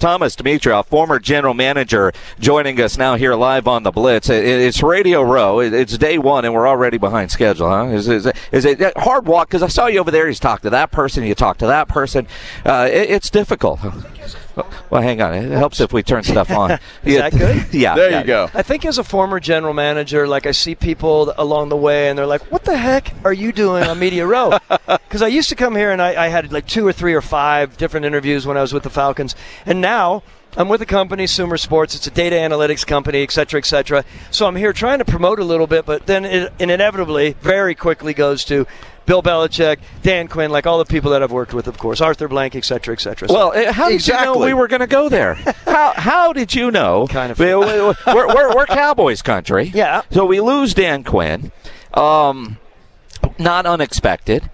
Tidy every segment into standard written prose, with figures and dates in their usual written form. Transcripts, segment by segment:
Thomas Dimitroff, former general manager, joining us now here live on the Blitz. It's Radio Row. It's day one, and we're already behind schedule, huh? Is it a hard walk? Because I saw you over there. You talked to that person. You talked to that person. It's difficult. Well, hang on. It helps if we turn stuff on. Is that good? Yeah. There you go. I think as a former general manager, like I see people along the way, and they're like, what the heck are you doing on Media Row? Because I used to come here, and I had like 2 or 3 or 5 different interviews when I was with the Falcons. And now I'm with a company, Sumer Sports. It's a data analytics company, et cetera, et cetera. So I'm here trying to promote a little bit, but then it inevitably very quickly goes to Bill Belichick, Dan Quinn, like all the people that I've worked with, of course, Arthur Blank, et cetera, et cetera. Well, how did you know we were going to go there? How did you know? Kind of. We're Cowboys country. Yeah. So we lose Dan Quinn. Not unexpected.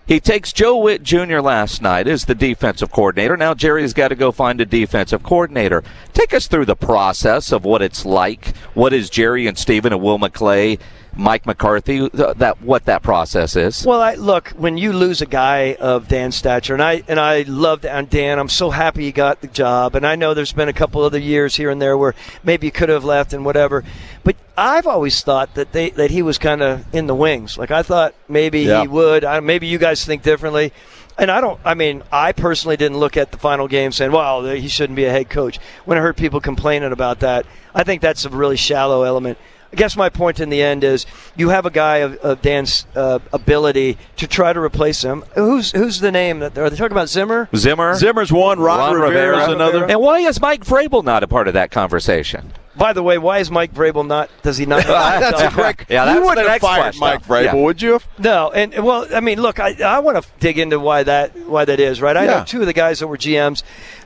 He takes Joe Witt Jr. last night as the defensive coordinator. Now Jerry's got to go find a defensive coordinator. Take us through the process of what it's like. What is Jerry and Steven and Will McClay, Mike McCarthy, what that process is? Well, look, when you lose a guy of Dan's stature, and I love Dan, I'm so happy he got the job, and I know there's been a couple other years here and there where maybe he could have left and whatever, but I've always thought that he was kind of in the wings. Like I thought maybe he would. Maybe you guys think differently. And I personally didn't look at the final game saying, well, he shouldn't be a head coach. When I heard people complaining about that, I think that's a really shallow element. I guess my point in the end is you have a guy of Dan's ability to try to replace him. Who's the name? Are they talking about Zimmer? Zimmer's one. Ron Rivera's another. And why is Mike Vrabel not a part of that conversation? By the way, why is Mike Vrabel not? Does he not? That's a correct. You wouldn't have fired Mike Vrabel, would you? No, and well, I mean, look, I want to dig into why that is, right? I know 2 of the guys that were GMs.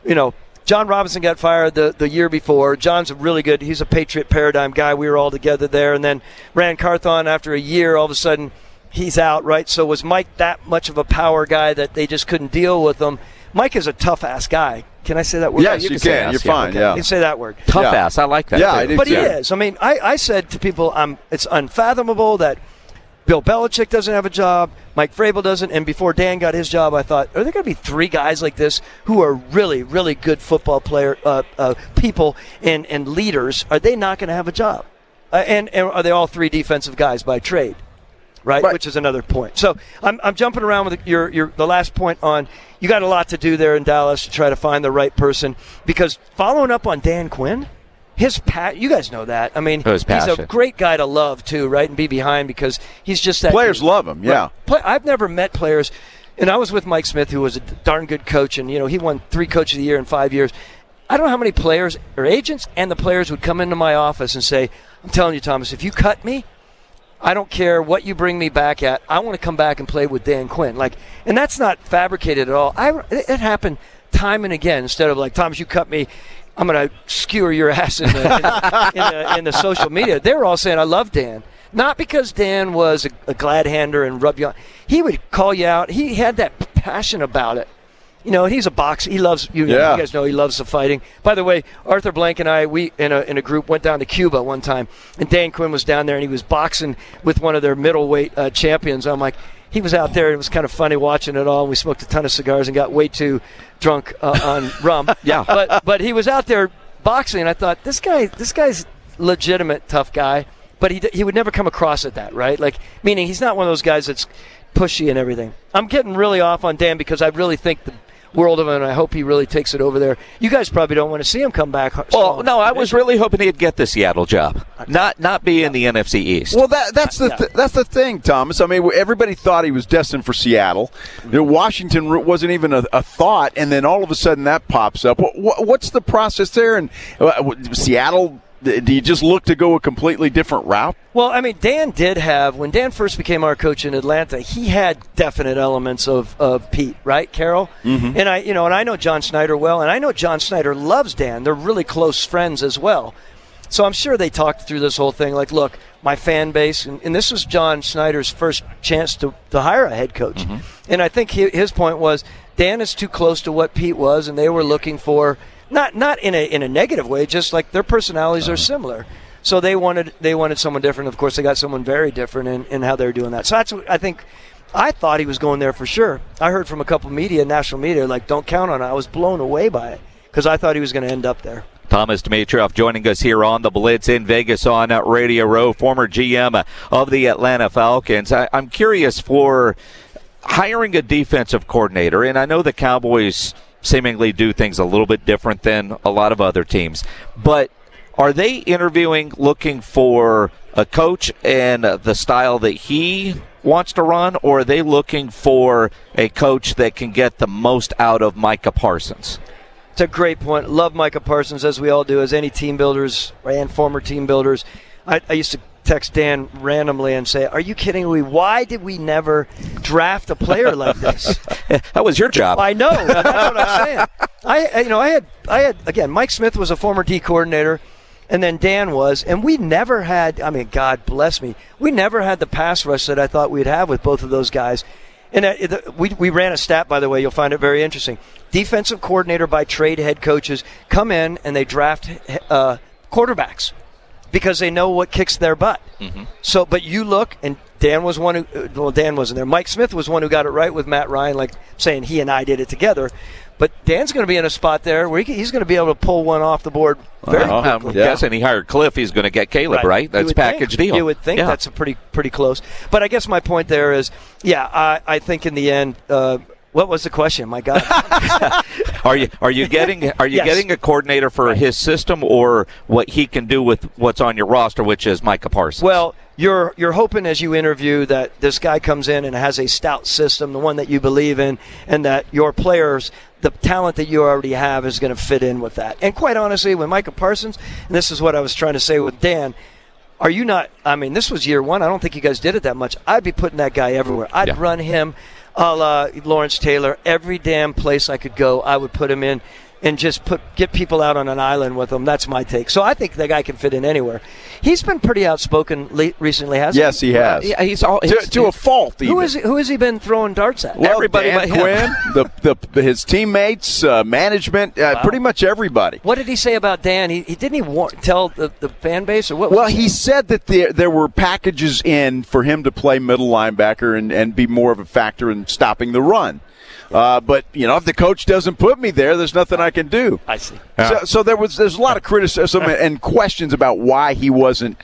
You know, John Robinson got fired the year before. John's he's a Patriot paradigm guy. We were all together there, and then Rand Carthon after a year, all of a sudden he's out, right? So was Mike that much of a power guy that they just couldn't deal with him? Mike is a tough-ass guy. Can I say that word? Yes, you can. You're fine, You can say that word. Tough-ass. I like that. Yeah, I do but too. he is. I mean, I said to people, it's unfathomable that Bill Belichick doesn't have a job, Mike Vrabel doesn't, and before Dan got his job, I thought, are there going to be 3 guys like this who are really, really good football people and leaders? Are they not going to have a job? And are they all 3 defensive guys by trade? Right, which is another point. So I'm jumping around with the last point on you got a lot to do there in Dallas to try to find the right person, because following up on Dan Quinn, you guys know that. I mean, he's a great guy to love too, right, and be behind, because he's just that. Players love him, yeah. Right. I've never met players, and I was with Mike Smith, who was a darn good coach, and he won 3 Coach of the Year in 5 years. I don't know how many players or agents and the players would come into my office and say, I'm telling you, Thomas, if you cut me, I don't care what you bring me back at. I want to come back and play with Dan Quinn. And that's not fabricated at all. It happened time and again. Instead of like, Thomas, you cut me, I'm going to skewer your ass in the social media. They were all saying, I love Dan. Not because Dan was a glad hander and rub you on. He would call you out. He had that passion about it. He's a boxer. He loves you. You guys know he loves the fighting. By the way, Arthur Blank and I, we in a group went down to Cuba one time, and Dan Quinn was down there, and he was boxing with one of their middleweight champions. I'm like, he was out there, and it was kind of funny watching it all. And we smoked a ton of cigars and got way too drunk on rum. Yeah. But he was out there boxing, and I thought, this guy's legitimate tough guy, but he would never come across at that, right? Meaning he's not one of those guys that's pushy and everything. I'm getting really off on Dan because I really think the world of him, and I hope he really takes it over there. You guys probably don't want to see him come back. Well, no, I was really hoping he'd get the Seattle job, not be in the NFC East. Well, that's the thing, Thomas. I mean, everybody thought he was destined for Seattle. Washington wasn't even a thought, and then all of a sudden that pops up. What's the process there? And Seattle, do you just look to go a completely different route? Well, I mean, Dan did have, when Dan first became our coach in Atlanta, he had definite elements of Pete, right, Carol? Mm-hmm. And I know John Snyder well, and I know John Snyder loves Dan. They're really close friends as well. So I'm sure they talked through this whole thing, like, look, my fan base, and this was John Snyder's first chance to hire a head coach. Mm-hmm. And I think his point was Dan is too close to what Pete was, and they were looking for, not in a negative way, just like their personalities are similar. So they wanted someone different. Of course, they got someone very different in how they were doing that. So that's what I thought he was going there for sure. I heard from a couple national media, like, don't count on it. I was blown away by it because I thought he was going to end up there. Thomas Dimitroff joining us here on the Blitz in Vegas on Radio Row, former GM of the Atlanta Falcons. I'm curious for hiring a defensive coordinator, and I know the Cowboys seemingly do things a little bit different than a lot of other teams, but are they interviewing looking for a coach and the style that he wants to run, or are they looking for a coach that can get the most out of Micah Parsons? It's a great point. Love Micah Parsons, as we all do, as any team builders and former team builders. I used to text Dan randomly and say, "Are you kidding me? Why did we never draft a player like this?" That was your job. I know. That's what I'm saying. I had again. Mike Smith was a former D coordinator, and then Dan was, and we never had. I mean, God bless me, we never had the pass rush that I thought we'd have with both of those guys. And we ran a stat, by the way. You'll find it very interesting. Defensive coordinator by trade head coaches come in and they draft quarterbacks because they know what kicks their butt. Mm-hmm. So, but you look, and Dan was one who, well, Dan wasn't there. Mike Smith was one who got it right with Matt Ryan, like saying he and I did it together. But Dan's going to be in a spot there where he's going to be able to pull one off the board very quickly. I'm guessing he hired Cliff. He's going to get Caleb, right? That's package deal. You would think that's a pretty close. But I guess my point there is, I think in the end, what was the question? My God. Are you getting a coordinator for his system or what he can do with what's on your roster, which is Micah Parsons? Well, you're hoping as you interview that this guy comes in and has a stout system, the one that you believe in, and that your players, the talent that you already have, is going to fit in with that. And quite honestly, with Micah Parsons, and this is what I was trying to say with Dan, are you not? I mean, this was year one. I don't think you guys did it that much. I'd be putting that guy everywhere. I'd run him a la Lawrence Taylor. Every damn place I could go, I would put him in and just get people out on an island with him. That's my take. So I think the guy can fit in anywhere. He's been pretty outspoken recently, hasn't he? Yes, he has. He's to a fault. Even. Who has he been throwing darts at? Well, everybody Dan Quinn, his teammates, management, pretty much everybody. What did he say about Dan? He tell the fan base or what? Well, he said that there were packages in for him to play middle linebacker and be more of a factor in stopping the run. But if the coach doesn't put me there, there's nothing I can do. I see. So there's a lot of criticism and questions about why he wasn't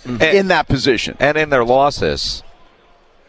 in that position. And in their losses,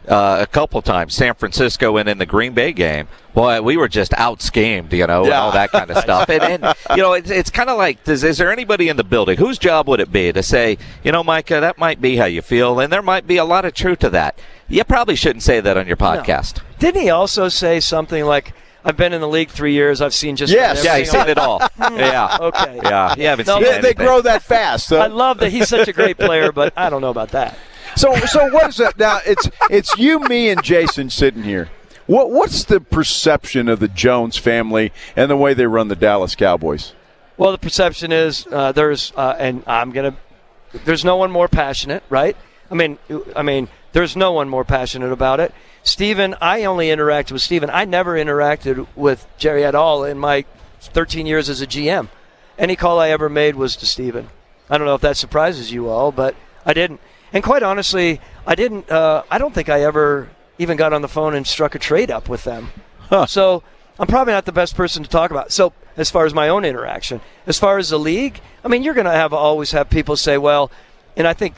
a couple times, San Francisco and in the Green Bay game, boy, we were just out-schemed, and all that kind of stuff. And it's kind of like, is there anybody in the building? Whose job would it be to say, Micah, that might be how you feel, and there might be a lot of truth to that. You probably shouldn't say that on your podcast. No. Didn't he also say something like, I've been in the league 3 years, I've seen just Yes, he's seen it all. Yeah. Okay. Yeah, you haven't seen anything. They grow that fast. I love that he's such a great player, but I don't know about that. So what is it now? It's you, me, and Jason sitting here. What's the perception of the Jones family and the way they run the Dallas Cowboys? Well, the perception is there's no one more passionate, right? I mean, there's no one more passionate about it. Steven, I only interacted with Steven. I never interacted with Jerry at all in my 13 years as a GM. Any call I ever made was to Steven. I don't know if that surprises you all, but I didn't. And quite honestly, I didn't. I don't think I ever even got on the phone and struck a trade up with them. Huh. So I'm probably not the best person to talk about. So as far as my own interaction, as far as the league, I mean, you're going to always have people say, well, and I think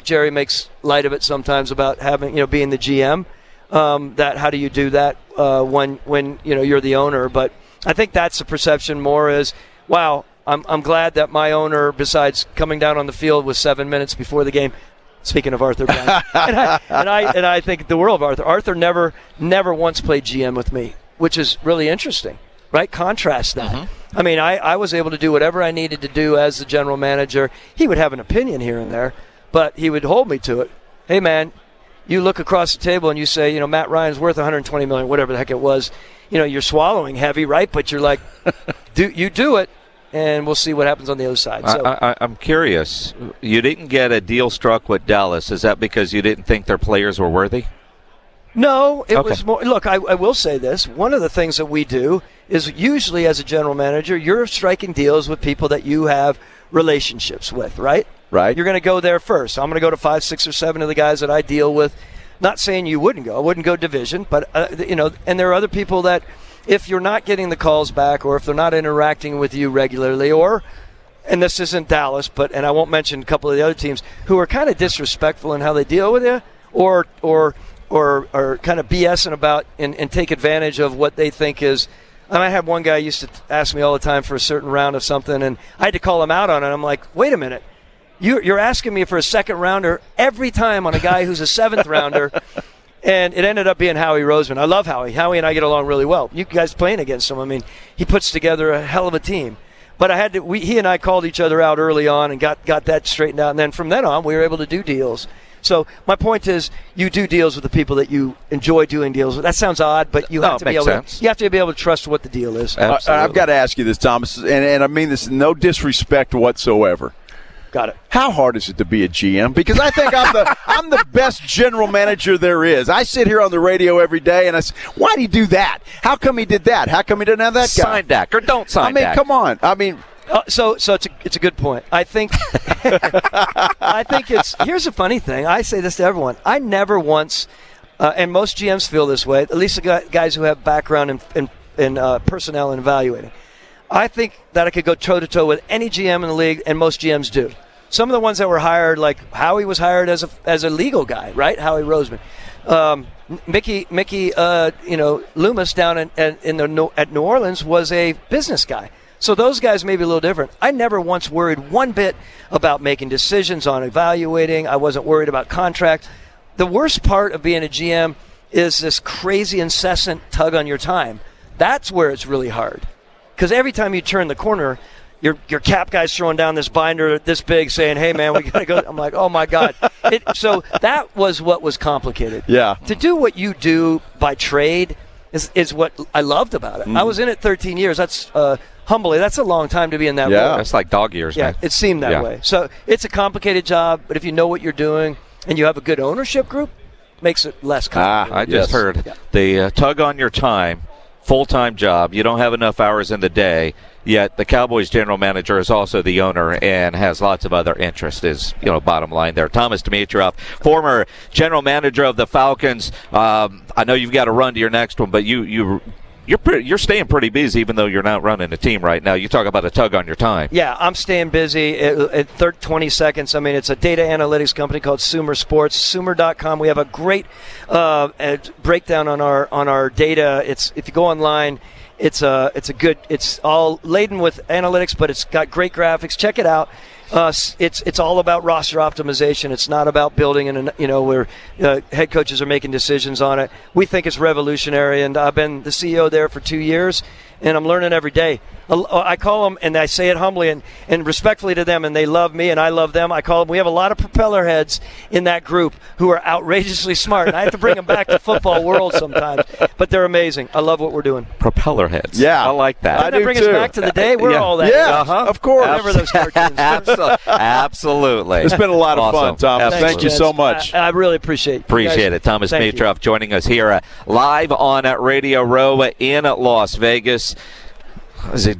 Jerry makes light of it sometimes about having, being the GM. That how do you do that when you're the owner? But I think that's the perception more is, wow, I'm glad that my owner, besides coming down on the field with 7 minutes before the game. Speaking of Arthur Brown, and I think the world of Arthur. Arthur never once played GM with me, which is really interesting, right? Contrast that. Mm-hmm. I mean, I was able to do whatever I needed to do as the general manager. He would have an opinion here and there, but he would hold me to it. Hey, man, you look across the table and you say, Matt Ryan's worth $120 million, whatever the heck it was. You're swallowing heavy, right? But you're like, you do it. And we'll see what happens on the other side. So. I'm curious. You didn't get a deal struck with Dallas. Is that because you didn't think their players were worthy? No, it was more. Look, I will say this. One of the things that we do is usually as a general manager, you're striking deals with people that you have relationships with, right? Right. You're going to go there first. I'm going to go to 5, 6, or 7 of the guys that I deal with. Not saying you wouldn't go. I wouldn't go division, but, and there are other people that if you're not getting the calls back, or if they're not interacting with you regularly, or, and this isn't Dallas, and I won't mention a couple of the other teams who are kind of disrespectful in how they deal with you, or kind of BSing about and take advantage of what they think is. And I had one guy used to ask me all the time for a certain round of something, and I had to call him out on it. I'm like, wait a minute. You're asking me for a second rounder every time on a guy who's a seventh rounder. And it ended up being Howie Roseman. I love Howie. Howie and I get along really well. You guys playing against him, I mean, he puts together a hell of a team. But he and I called each other out early on and got that straightened out. And then from then on, we were able to do deals. So my point is, you do deals with the people that you enjoy doing deals with. That sounds odd, but you have to be able to trust what the deal is. I've got to ask you this, Thomas, and I mean this no disrespect whatsoever. Got it. How hard is it to be a GM? Because I think I'm the best general manager there is. I sit here on the radio every day and I say, why did he do that? How come he did that? How come he didn't have that guy? Sign Dak or don't sign Dak. I mean, come on. I mean, so it's a good point. I think here's a funny thing. I say this to everyone. I never once, and most GMs feel this way, at least the guys who have background in personnel and evaluating. I think that I could go toe-to-toe with any GM in the league, and most GMs do. Some of the ones that were hired, like Howie was hired as a legal guy, right? Howie Roseman. Mickey Loomis down at New Orleans was a business guy. So those guys may be a little different. I never once worried one bit about making decisions on evaluating. I wasn't worried about contracts. The worst part of being a GM is this crazy, incessant tug on your time. That's where it's really hard. Because every time you turn the corner, your cap guy's throwing down this binder this big saying, hey, man, we got to go. I'm like, oh, my God. So that was what was complicated. Yeah. To do what you do by trade is what I loved about it. I was in it 13 years. That's humbly, that's a long time to be in that role. That's like dog years, yeah, man. It seemed that way. So it's a complicated job, but if you know what you're doing and you have a good ownership group, makes it less complicated. I just heard the tug on your time, full-time job. You don't have enough hours in the day, yet the Cowboys general manager is also the owner and has lots of other interests, is, bottom line there. Thomas Dimitroff, former general manager of the Falcons. I know you've got to run to your next one, but you're staying pretty busy even though you're not running a team right now. You talk about a tug on your time. Yeah, I'm staying busy at 20 seconds. I mean, it's a data analytics company called Sumer Sports, Sumer.com. We have a great breakdown on our data. If you go online, it's all laden with analytics, but it's got great graphics. Check it out. It's all about roster optimization. It's not about building, where head coaches are making decisions on it. We think it's revolutionary, and I've been the CEO there for 2 years, and I'm learning every day. I call them, and I say it humbly and respectfully to them, and they love me, and I love them. I call them. We have a lot of propeller heads in that group who are outrageously smart, and I have to bring them back to football world sometimes. But they're amazing. I love what we're doing. Propeller heads. Yeah, I like that. Doesn't that bring us back to the day? We're all that. Yeah, of course. Remember those cartoons? Absolutely. It's been a lot of fun, Thomas. Absolutely. Thank you so much. I really appreciate it. Thomas Dimitroff joining us here live on Radio Row in Las Vegas. Is it